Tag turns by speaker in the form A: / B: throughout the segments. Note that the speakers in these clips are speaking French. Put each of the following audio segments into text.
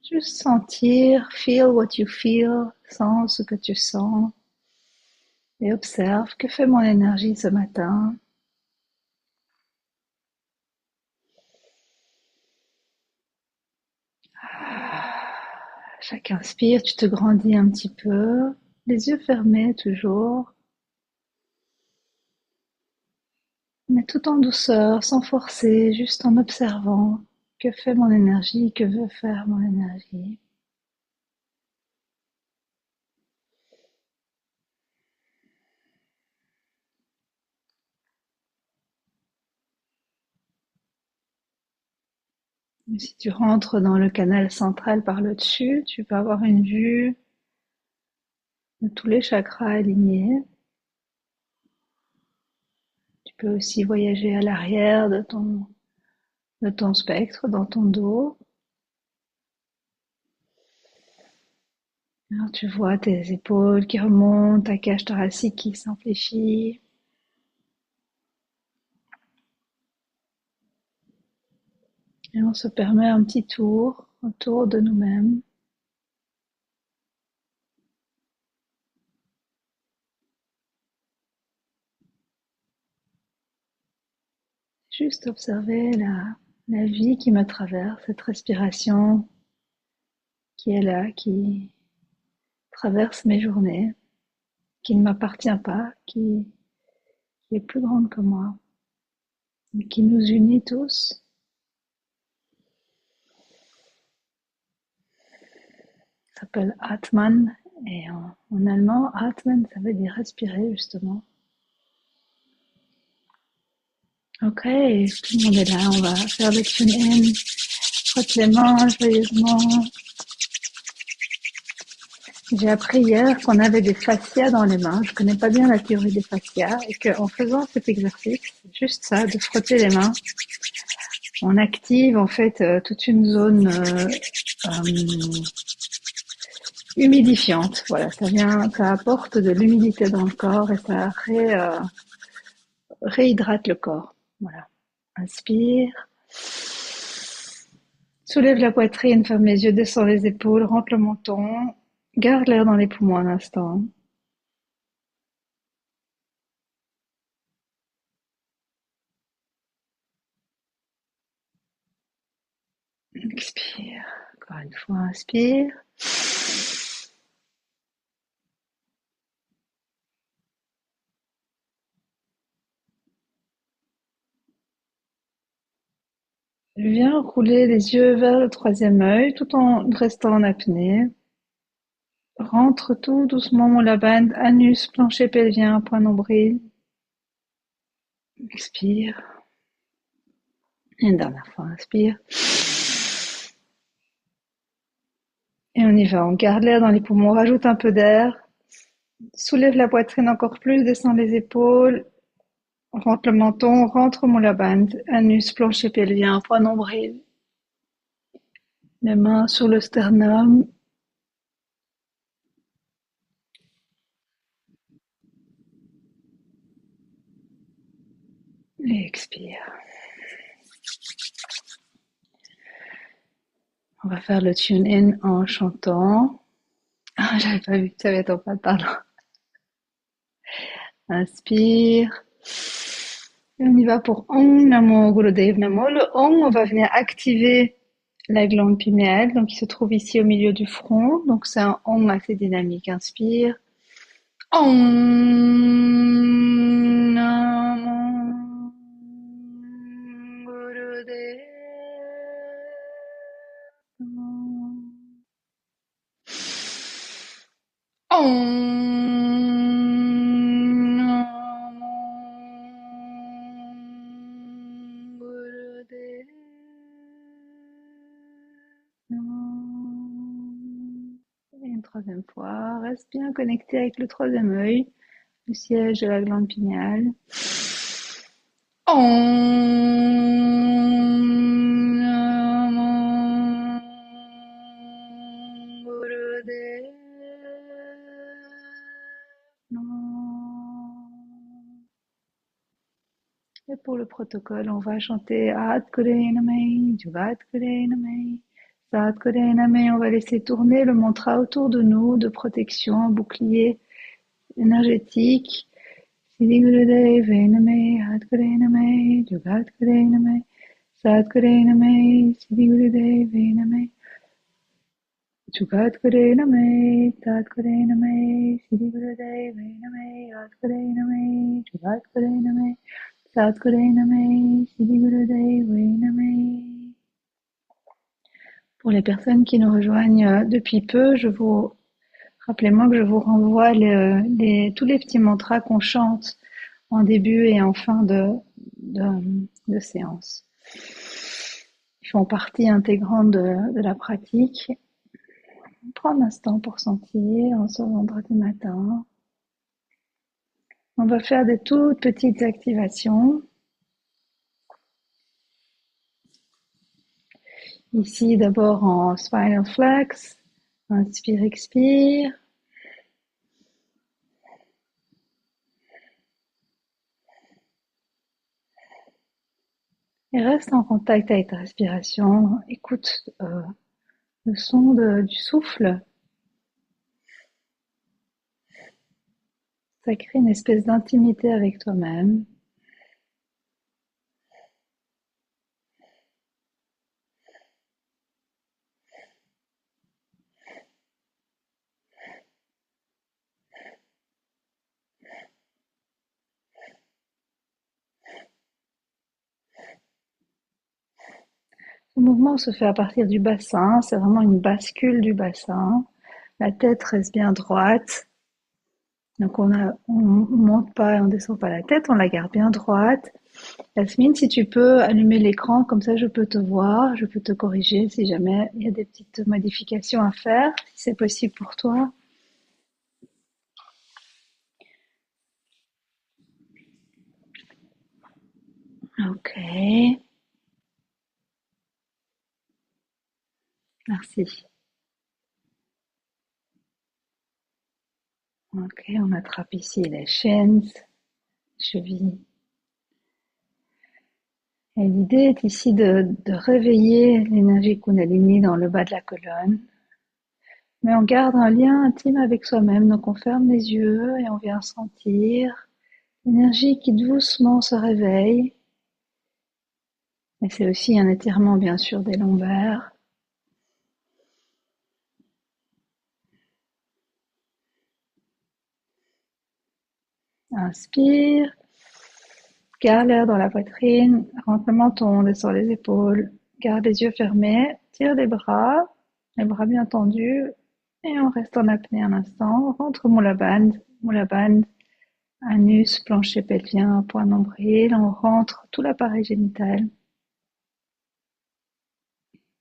A: Juste sentir, feel what you feel, sens ce que tu sens et observe que fait mon énergie ce matin. Chaque inspire, tu te grandis un petit peu, les yeux fermés toujours, mais tout en douceur, sans forcer, juste en observant que fait mon énergie, que veut faire mon énergie. Et si tu rentres dans le canal central par le dessus, tu vas avoir une vue de tous les chakras alignés. Tu peux aussi voyager à l'arrière de ton spectre, dans ton dos. Alors tu vois tes épaules qui remontent, ta cage thoracique qui s'amplifie. Et on se permet un petit tour autour de nous-mêmes. Juste observer la vie qui me traverse, cette respiration qui est là, qui traverse mes journées, qui ne m'appartient pas, qui est plus grande que moi, mais qui nous unit tous. Ça s'appelle Atman et en allemand, Atmen, ça veut dire respirer justement. Ok, tout le monde est là, on va faire le tune-in. Frotte les mains joyeusement. J'ai appris hier qu'on avait des fascias dans les mains. Je connais pas bien la théorie des fascias et qu'en faisant cet exercice, juste ça, de frotter les mains, on active en fait toute une zone humidifiante. Voilà, ça apporte de l'humidité dans le corps et ça réhydrate le corps. Voilà. Inspire. Soulève la poitrine, ferme les yeux, descends les épaules, rentre le menton. Garde l'air dans les poumons un instant. Expire. Encore une fois, inspire. Viens rouler les yeux vers le troisième œil tout en restant en apnée. Rentre tout doucement mon labane, anus, plancher pelvien, point nombril. Expire. Et une dernière fois, inspire. Et on y va. On garde l'air dans les poumons, on rajoute un peu d'air. Soulève la poitrine encore plus, descend les épaules. Rentre le menton, rentre mon labane, anus, plancher pelvien, point nombril. Les mains sur le sternum. Et expire. On va faire le tune-in en chantant. Ah, j'avais pas vu que ça avait été en pas, pardon. Inspire. Et on y va pour Om Namo Gurudev Namo. Le Om, on va venir activer la glande pinéale, donc il se trouve ici au milieu du front. Donc c'est un Om assez dynamique. Inspire. Om Namo Gurudev Namo. Om Namo Gurudev Namo. Et une troisième fois, reste bien connecté avec le troisième œil, le siège de la glande pinéale. Om Namo Gurudev Namo. Et pour le protocole, on va chanter Ad Kure Namai, Juvat Kure Namai, Sadgurename, on va laisser tourner le mantra autour de nous de protection, un bouclier énergétique. Siddhigurudevi Name, Sadgurename, Jugadgurename, Sadgurename, Siddhigurudevi Name. Jugadgurename, Sadgurename, Siddhigurudevi Name, Sadgurename, Jugadgurename, Sadgurename, Siddhigurudevi Name. Pour les personnes qui nous rejoignent depuis peu, rappelez-moi que je vous renvoie tous les petits mantras qu'on chante en début et en fin de séance. Ils font partie intégrante de la pratique. Prends un instant pour sentir en ce vendredi matin. On va faire des toutes petites activations. Ici, d'abord en spinal flex. Inspire, expire. Et reste en contact avec ta respiration. Écoute le son du souffle. Ça crée une espèce d'intimité avec toi-même. Ce mouvement se fait à partir du bassin, c'est vraiment une bascule du bassin. La tête reste bien droite. Donc on monte pas, on descend pas la tête, on la garde bien droite. Yasmine, si tu peux allumer l'écran, comme ça je peux te voir, je peux te corriger si jamais il y a des petites modifications à faire, si c'est possible pour toi. Ok, merci. Ok, on attrape ici les shins, chevilles. Et l'idée est ici de réveiller l'énergie Kundalini dans le bas de la colonne. Mais on garde un lien intime avec soi-même, donc on ferme les yeux et on vient sentir l'énergie qui doucement se réveille. Et c'est aussi un étirement bien sûr des lombaires. Inspire, garde l'air dans la poitrine, rentre le menton, descend les épaules, garde les yeux fermés, tire les bras bien tendus, et on reste en apnée un instant. Rentre Mula Bandha, anus, plancher pelvien, point nombril, on rentre tout l'appareil génital.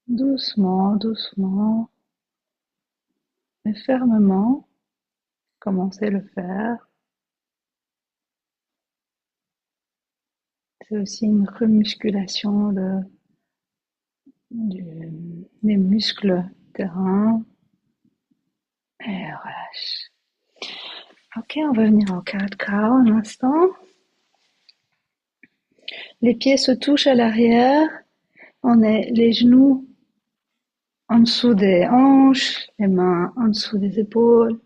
A: Doucement, doucement, mais fermement, commencez à le faire. C'est aussi une remusculation des muscles terrain. Et relâche. Ok, on va venir en cat cow un instant. Les pieds se touchent à l'arrière. On est les genoux en dessous des hanches, les mains en dessous des épaules.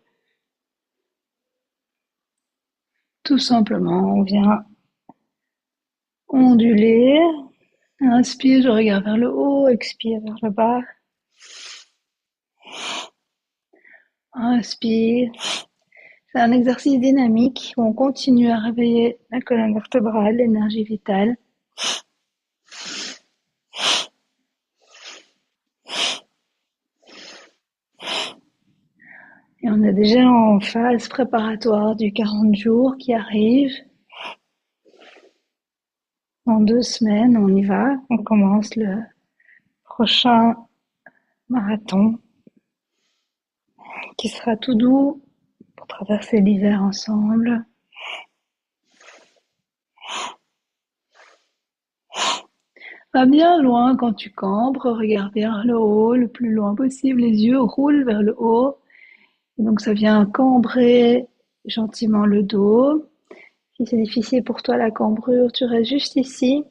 A: Tout simplement, on vient onduler. Inspire, je regarde vers le haut, expire vers le bas. Inspire. C'est un exercice dynamique où on continue à réveiller la colonne vertébrale, l'énergie vitale. Et on est déjà en phase préparatoire du 40 jours qui arrive. Dans 2 semaines, on y va. On commence le prochain marathon qui sera tout doux pour traverser l'hiver ensemble. Va bien loin quand tu cambres, regarde vers le haut, le plus loin possible, les yeux roulent vers le haut. Et donc ça vient cambrer gentiment le dos. Si c'est difficile pour toi la cambrure, tu restes juste ici.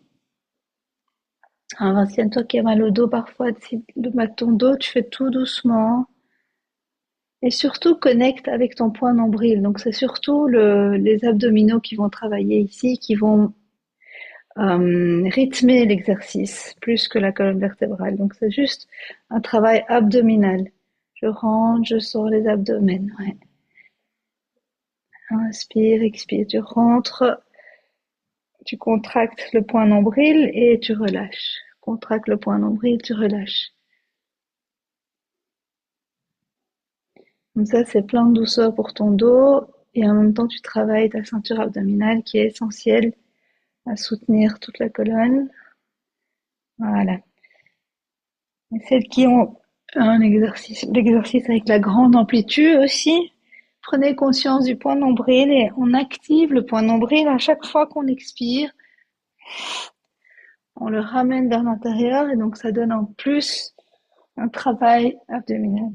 A: Tiens-toi qui as mal au dos parfois, si le mal de ton dos, tu fais tout doucement. Et surtout, connecte avec ton point nombril. Donc, c'est surtout les abdominaux qui vont travailler ici, qui vont rythmer l'exercice plus que la colonne vertébrale. Donc, c'est juste un travail abdominal. Je rentre, je sors les abdomens. Ouais. Inspire, expire. Tu rentres, tu contractes le point nombril et tu relâches. Contracte le point nombril, tu relâches. Comme ça, c'est plein de douceur pour ton dos et en même temps, tu travailles ta ceinture abdominale qui est essentielle à soutenir toute la colonne. Voilà. Et celles qui ont l'exercice avec la grande amplitude aussi, prenez conscience du point nombril et on active le point nombril à chaque fois qu'on expire. On le ramène vers l'intérieur et donc ça donne en plus un travail abdominal.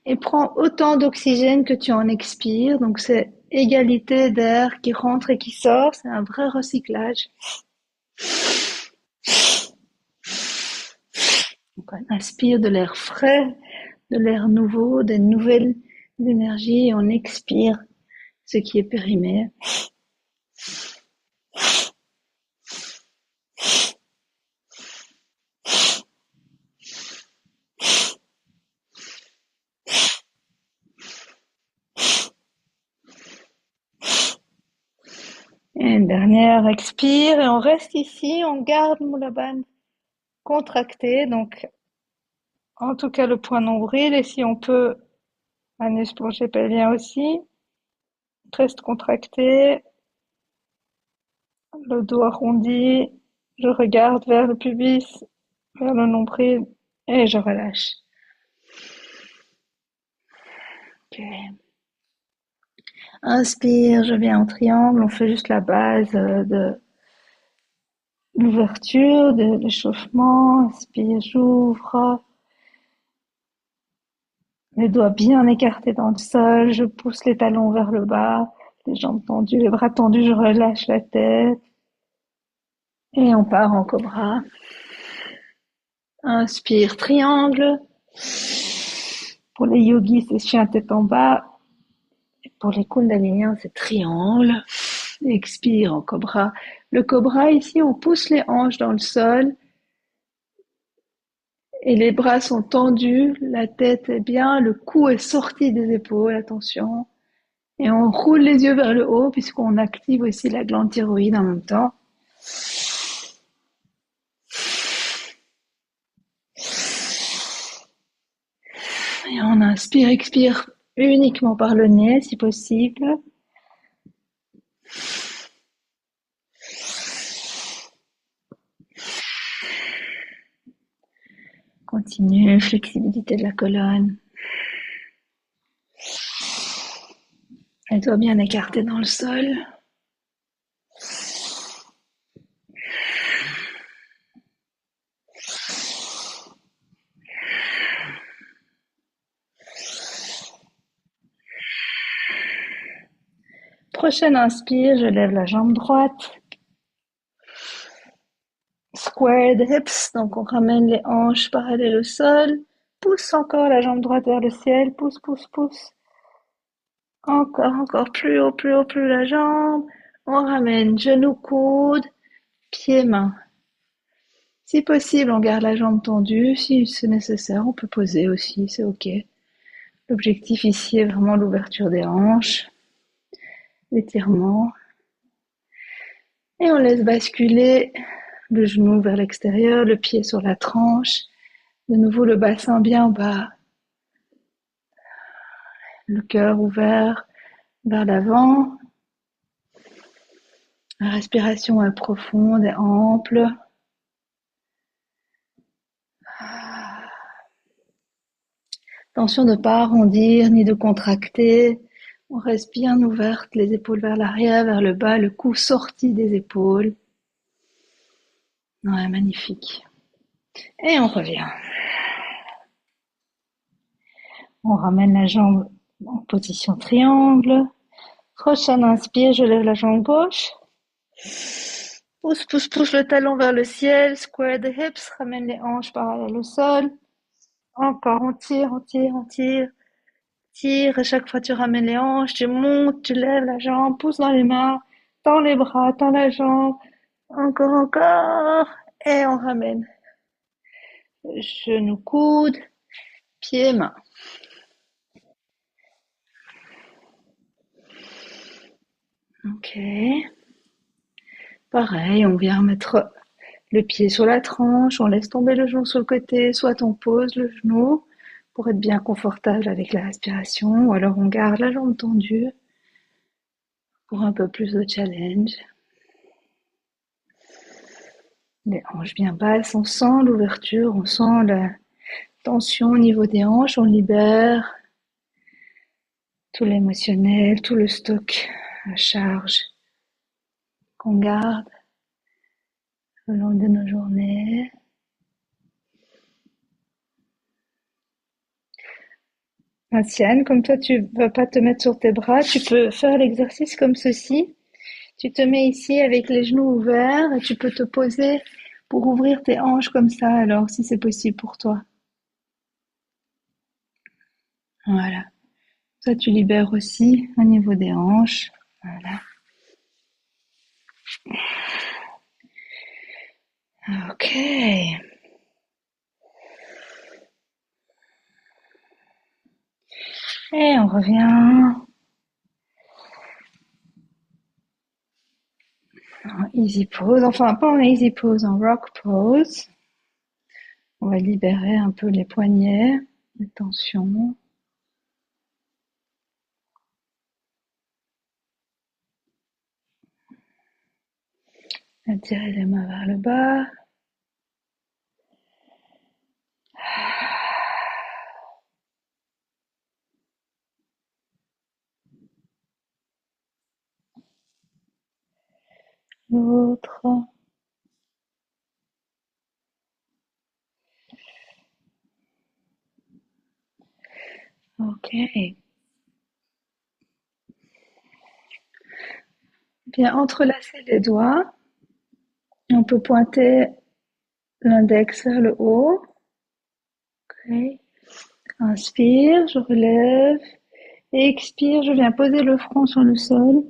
A: Et prends autant d'oxygène que tu en expires. Donc c'est égalité d'air qui rentre et qui sort. C'est un vrai recyclage. Donc on inspire de l'air frais, de l'air nouveau, des nouvelles énergies et on expire ce qui est périmé. Et une dernière expire et on reste ici, on garde Moulaban contracté, donc en tout cas le point nombril et si on peut, anus plongé pelvien aussi, reste contracté, le dos arrondi, je regarde vers le pubis, vers le nombril et je relâche. Ok. Inspire, je viens en triangle, on fait juste la base de l'ouverture, de l'échauffement. Inspire, j'ouvre. Les doigts bien écartés dans le sol, je pousse les talons vers le bas, les jambes tendues, les bras tendus, je relâche la tête. Et on part en cobra. Inspire, triangle. Pour les yogis, c'est chien tête en bas. Et pour les kundaliniens, c'est triangle. Expire en cobra. Le cobra, ici, on pousse les hanches dans le sol. Et les bras sont tendus, la tête est bien, le cou est sorti des épaules, attention. Et on roule les yeux vers le haut puisqu'on active aussi la glande thyroïde en même temps. Et on inspire, expire uniquement par le nez si possible. Continue, flexibilité de la colonne. Elle doit bien écarter dans le sol. Prochaine inspire, je lève la jambe droite. Squared hips, donc on ramène les hanches parallèles au sol. Pousse encore la jambe droite vers le ciel. Pousse, pousse, pousse. Encore plus haut, plus la jambe. On ramène genou, coude, pied, main. Si possible, on garde la jambe tendue. Si c'est nécessaire, on peut poser aussi, c'est ok. L'objectif ici est vraiment l'ouverture des hanches, l'étirement. Et on laisse basculer le genou vers l'extérieur, le pied sur la tranche. De nouveau, le bassin bien bas. Le cœur ouvert vers l'avant. La respiration est profonde et ample. Attention de ne pas arrondir ni de contracter. On reste bien ouverte, les épaules vers l'arrière, vers le bas, le cou sorti des épaules. Ouais, magnifique. Et on revient. On ramène la jambe en position triangle. Prochaine inspire, je lève la jambe gauche. Pousse, pousse, pousse le talon vers le ciel. Square the hips. Ramène les hanches parallèles au sol. Encore, on tire, on tire, on tire. Tire, à chaque fois tu ramènes les hanches, tu montes, tu lèves la jambe, pousse dans les mains, tends les bras, tends la jambe, encore, encore, et on ramène. Genou, coude, pied, main. Ok. Pareil, on vient mettre le pied sur la tranche, on laisse tomber le genou sur le côté, soit on pose le genou pour être bien confortable avec la respiration, ou alors on garde la jambe tendue pour un peu plus de challenge. Les hanches bien basses, on sent l'ouverture, on sent la tension au niveau des hanches, on libère tout l'émotionnel, tout le stock, la charge qu'on garde au long de nos journées. Tienne, comme toi tu vas pas te mettre sur tes bras, tu peux faire l'exercice comme ceci. Tu te mets ici avec les genoux ouverts et tu peux te poser pour ouvrir tes hanches comme ça alors, si c'est possible pour toi. Voilà. Ça, tu libères aussi au niveau des hanches. Voilà. Ok. Et on revient en easy pose. Enfin, pas en easy pose, en rock pose. On va libérer un peu les poignets, les tensions. Attirer les mains vers le bas. L'autre. Ok. Bien entrelacer les doigts. On peut pointer l'index vers le haut. Ok. Inspire, je relève. Expire, je viens poser le front sur le sol.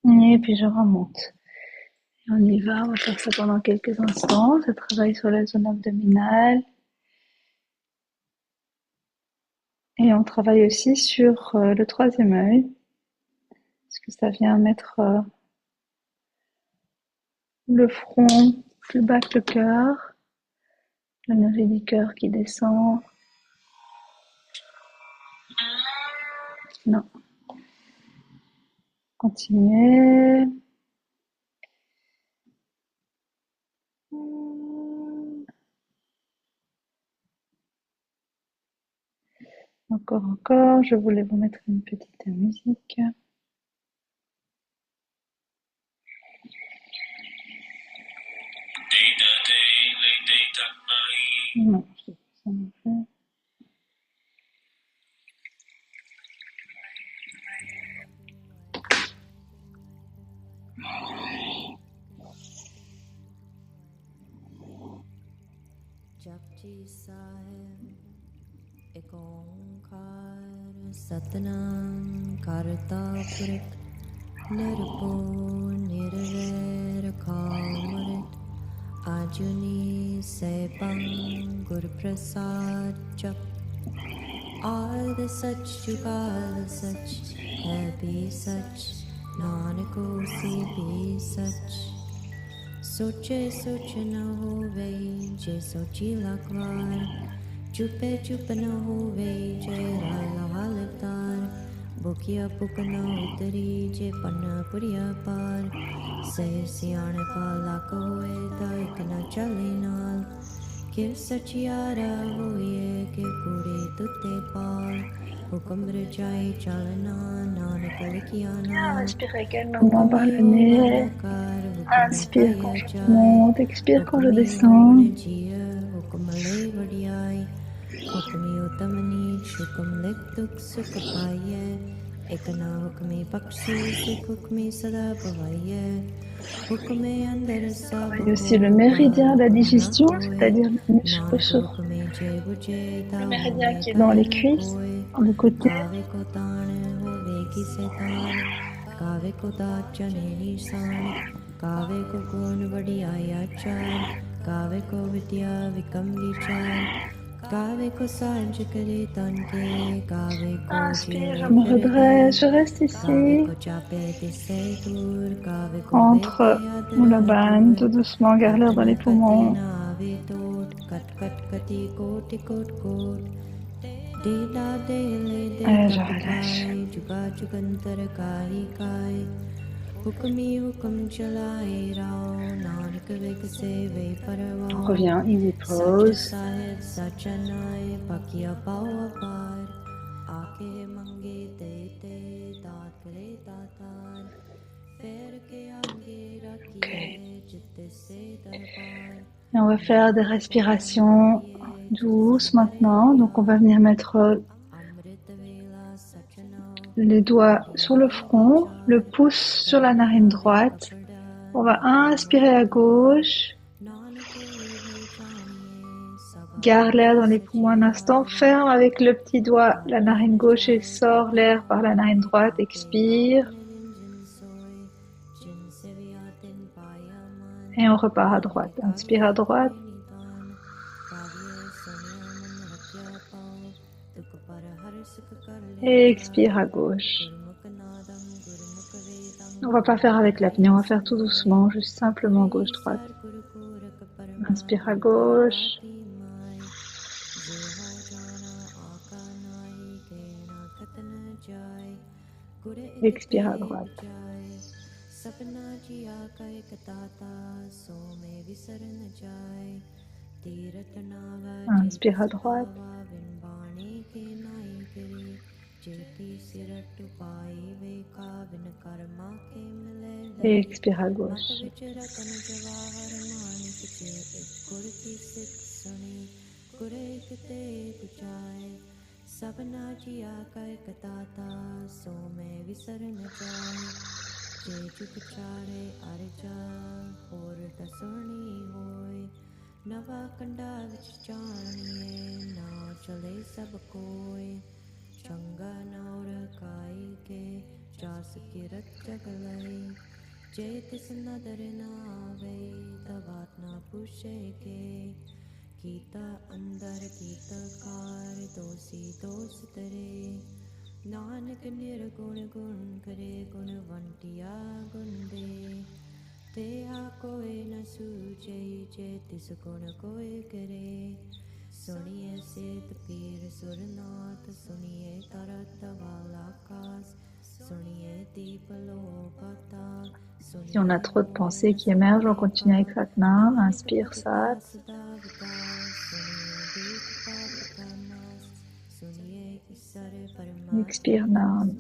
A: Et puis je remonte. Et on y va, on va faire ça pendant quelques instants. Ça travaille sur la zone abdominale. Et on travaille aussi sur le troisième œil. Parce que ça vient mettre le front plus bas que le cœur. L'énergie du cœur qui descend. Non. Continuez. Encore, encore. Je voulais vous mettre une petite musique. Non, je sais pas ça non plus.
B: Japji साहेब एक ओंकार सतनाम करता पुरख निरभो निर्वैर कामृत आजुनी सैभं गुर प्रसाद जप आद सच जुगाद सच है भी सच नानक होसी भी सच सोचे सोच न होवे जे सोची लाख वार चुपे चुप न होवे जे राला हालतार बुकिया पुक न उतरी जे पन पुरिया पार से सियाने पाला कोए दायक न चले नाल कि सचियारा होए कि कुड़े तुते पार हुक्म रजाई चलना नानक लिखिया नाल
A: Respire également par le nez. Inspire quand je monte, expire quand je descends.
B: एक न हुक्मे पक्षी सिख हुक्मे सदा पवैये हुक्मे अंदर सब
A: Il y a
B: को
A: aussi le méridien de la
B: हुक्म न
A: digestion,
B: कोय
A: c'est-à-dire
B: नानक हुक्मे जे बुझे
A: le
B: ता
A: méridien
B: हुमे
A: qui est dans
B: कहे
A: les
B: न
A: cuisses,
B: कोय
A: dans le côté.
B: कावे को ताण होवे किसे ताण कावे को दाचने निशान कावे को गुण बढ़िया चार कावे को विद्या विकम विचार कावे को साज करे तन के कावे को
A: Inspire,
B: जीवे
A: je me
B: फिर
A: redresse, je reste
B: कावे
A: ici,
B: को चापे तिसे दूर कावे को वेखे
A: entre
B: अदर
A: Moulaban, tout
B: दूर
A: doucement, garde l'air dans
B: कतन
A: les
B: कते
A: poumons.
B: नावे तोट कट कट कति कोटि कोट कोट डेला डेले दे
A: Allez, je
B: कप
A: relâche.
B: खाए जुगा जुगंतर काई काय हुक्मी हुक्म चलाए राव नानक विग से वे
A: On
B: परवान
A: revient, easy
B: सच
A: pose.
B: साहेब सचनाए पकिया पाओ अपार आके मंगे ते ते दात करे दातार पैर के आगे रखिए चित्त से दरबार
A: Et on va faire des respirations douces maintenant. Donc on va venir mettre
B: अमृत वेला सचना
A: les doigts sur le front, le pouce sur la narine droite. On va inspirer à gauche. Garde l'air dans les poumons un instant. Ferme avec le petit doigt la narine gauche et sort l'air par la narine droite. Expire. Et on repart à droite. Inspire à droite. Et expire à gauche. On va pas faire avec l'apnée, on va faire tout doucement, juste simplement gauche-droite. Inspire à gauche. Expire à droite. Inspire à droite. Et expire à gauche.
B: नवा कंडा विच चाणिए ना चले सब कोय चंगा नौर काई के चास किरत जगलई चेतिस नदर नावे तवात ना पुछे के कीता अंदर कीता कार दोषी दोष तरे नानक निर्गुण गुण करे गुणवंटिया गुण दे ते आ कोई न सूझे जे तिस गुण कोई करे सुनिए सेत पीर सुरनाथ सुनिए तरत वाला कास सुनिए दीप लो पता
A: Si on a trop de pensées qui émergent, on continue avec Satnam. Inspire Sat. Expire Nam.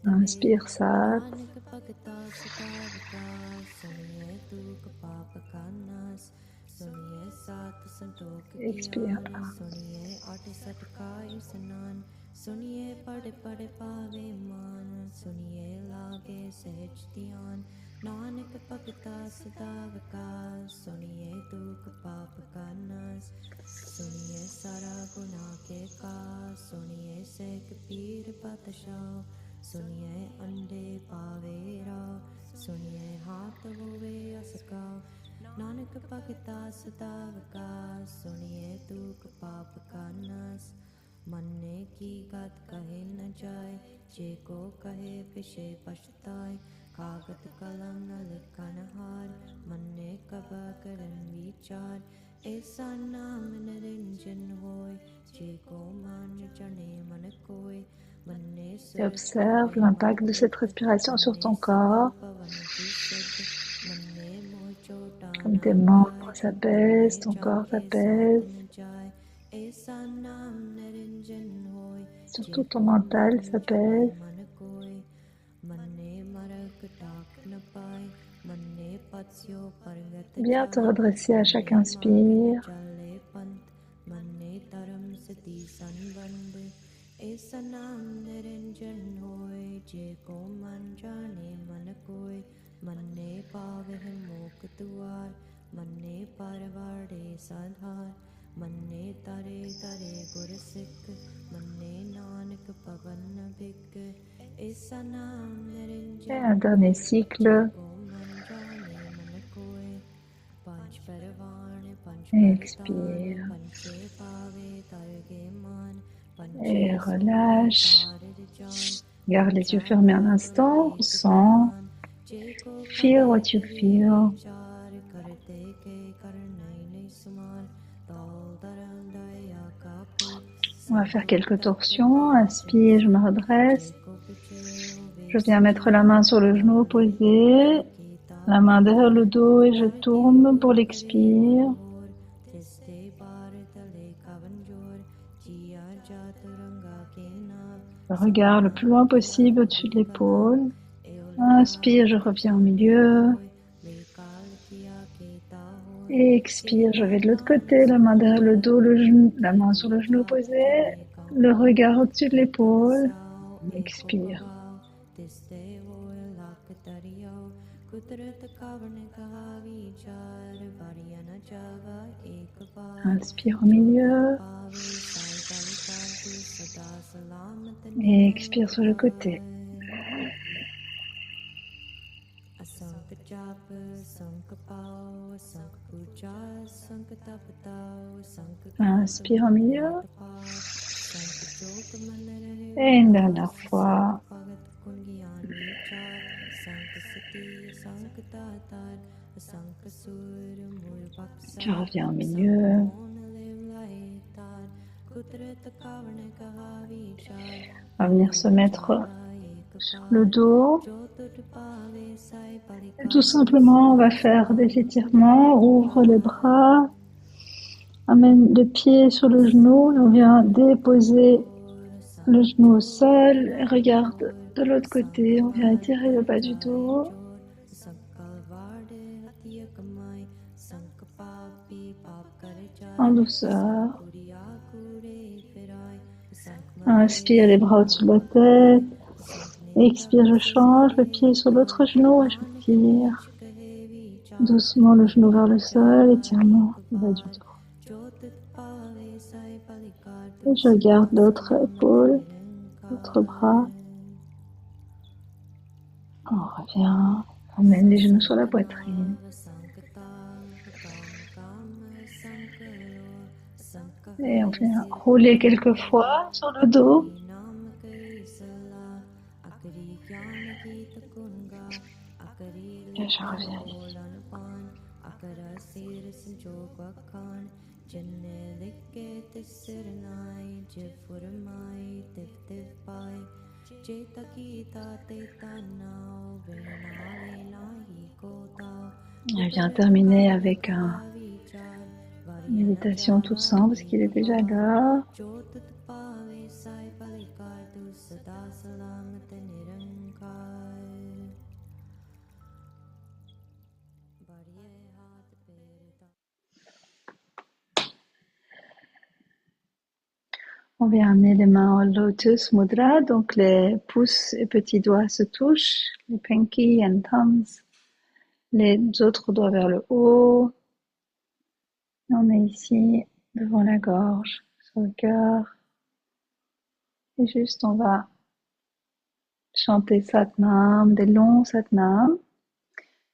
A: Inspire Sat. Expire.
B: सुनिए पढ़ पढ़ पावे मान सुनिए लागे सहज ध्यान नानक भगता सदा विकास सुनिए दुख पाप का नाश सुनिए सारा गुनाह के का सुनिए सेक पीर बादशाह सुनिए अंडे पावे राव सुनिए हाथ होवे असका नानक भगता सदा विकास सुनिए दुख पाप का नाश मन्ने की गत कहे न जाए जे को कहे पिछे पछताए कागत कलम न लिखन हार मन्ने कब करन विचार ऐसा नाम निरंजन होय जे को मान जने मन कोय मन्ने
A: Et observe l'impact de cette respiration sur ton corps. Comme tes membres s'apaisent, ton corps s'apaise. Surtout ton mental s'apaise. Bien te redresser à chaque inspire. Et un dernier cycle. Expire. Et relâche. Garde les yeux fermés un instant. Ressens. Feel what you feel. On va faire quelques torsions. Inspire, je me redresse. Je viens mettre la main sur le genou opposé. La main derrière le dos et je tourne pour l'expire. Je regarde le plus loin possible au-dessus de l'épaule. Inspire, je reviens au milieu. Et expire, je vais de l'autre côté, la main derrière le dos, le genou, la main sur le genou opposé, le regard au-dessus de l'épaule. Expire. Inspire au milieu. Et expire sur le côté. Inspire au milieu. Et une dernière fois. Je reviens au milieu. On va venir se mettre sur le dos. Et tout simplement, on va faire des étirements. Ouvre les bras. Amène le pied sur le genou. Et on vient déposer le genou au sol. Et regarde de l'autre côté. On vient étirer le bas du dos. En douceur. Inspire, les bras au-dessus de la tête. Expire, je change le pied sur l'autre genou et je tire. Doucement le genou vers le sol, étirement le bas du dos. Et je garde l'autre épaule, l'autre bras. On revient, on mène les genoux sur la poitrine. Et on vient rouler quelques fois sur le dos. Et je reviens ici. On vient terminer avec une méditation toute simple parce qu'il est déjà là. On vient amener les mains en Lotus Mudra, donc les pouces et petits doigts se touchent, les pinky and thumbs, les autres doigts vers le haut. Et on est ici devant la gorge, sur le cœur. Et juste on va chanter Satnam, des longs Satnam.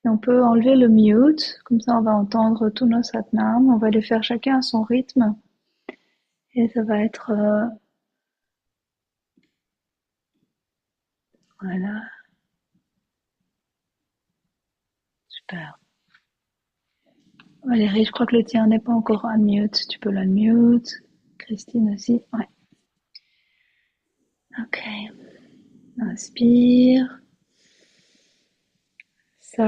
A: Et on peut enlever le mute, comme ça on va entendre tous nos Satnam. On va les faire chacun à son rythme. Et ça va être... voilà. Super. Valérie, je crois que le tien n'est pas encore unmute. Tu peux l'unmute. Christine aussi. Ouais. Ok. Inspire. Ça.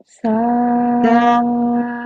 A: Ça.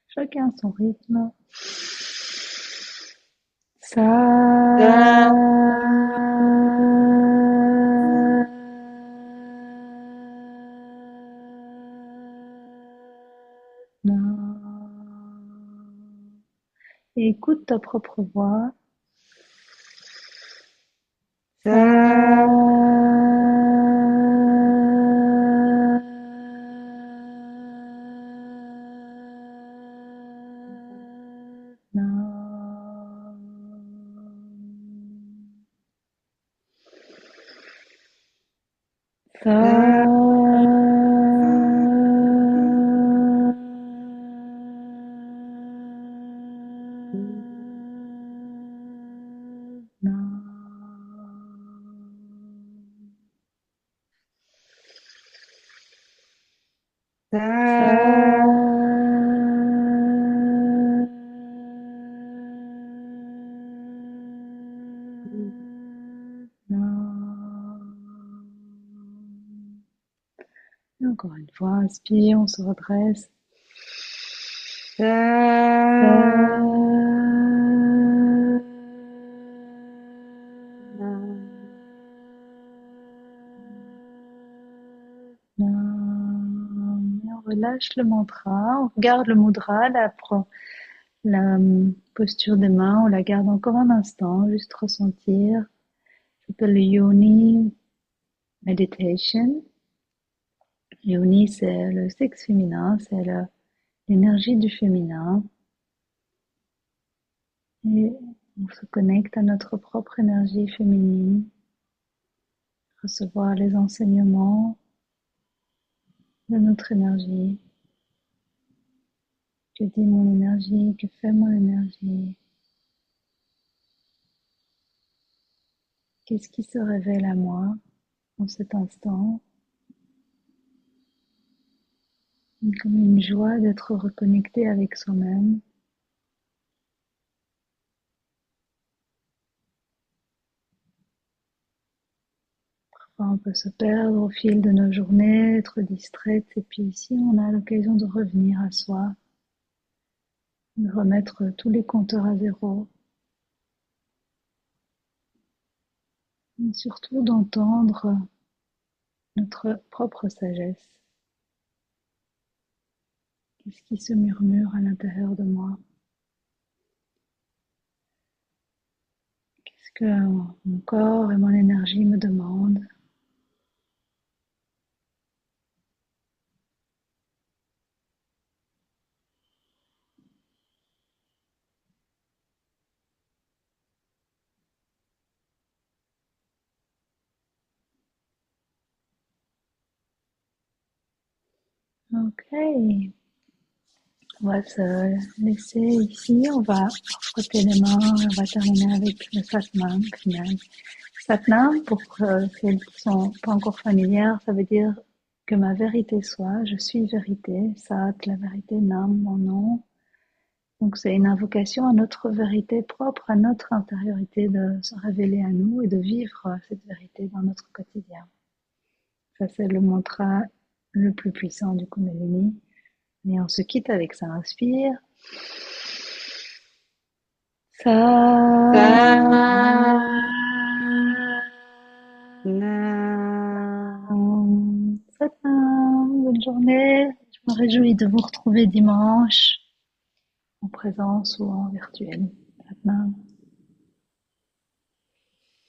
A: Chacun son rythme. Et écoute ta propre voix. Et encore une fois, inspire, on se redresse. Et on relâche le mantra, on regarde le mudra, la posture des mains, on la garde encore un instant, juste ressentir. Ça s'appelle le Yoni Meditation. Yoni, c'est le sexe féminin, c'est l'énergie du féminin. Et on se connecte à notre propre énergie féminine, recevoir les enseignements de notre énergie. Que dit mon énergie? Que fait mon énergie? Qu'est-ce qui se révèle à moi en cet instant? Comme une joie d'être reconnecté avec soi-même. Parfois, on peut se perdre au fil de nos journées, être distraite, et puis ici, on a l'occasion de revenir à soi, de remettre tous les compteurs à zéro, et surtout d'entendre notre propre sagesse. Qu'est-ce qui se murmure à l'intérieur de moi? Qu'est-ce que mon corps et mon énergie me demandent? Ok, on va se laisser ici, on va frotter les mains, on va terminer avec le Satnam final. Satnam, pour celles qui sont pas encore familières, ça veut dire que ma vérité soit, je suis vérité, Sat, la vérité, Nam, mon nom. Donc c'est une invocation à notre vérité propre, à notre intériorité de se révéler à nous et de vivre cette vérité dans notre quotidien. Ça c'est le mantra le plus puissant du Kundalini. Et on se quitte avec ça. Inspire. Bonne journée. Je me réjouis de vous retrouver dimanche en présence ou en virtuel.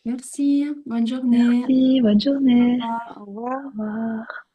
C: Merci, bonne journée.
A: Merci, bonne journée.
C: Au revoir.
A: Au revoir.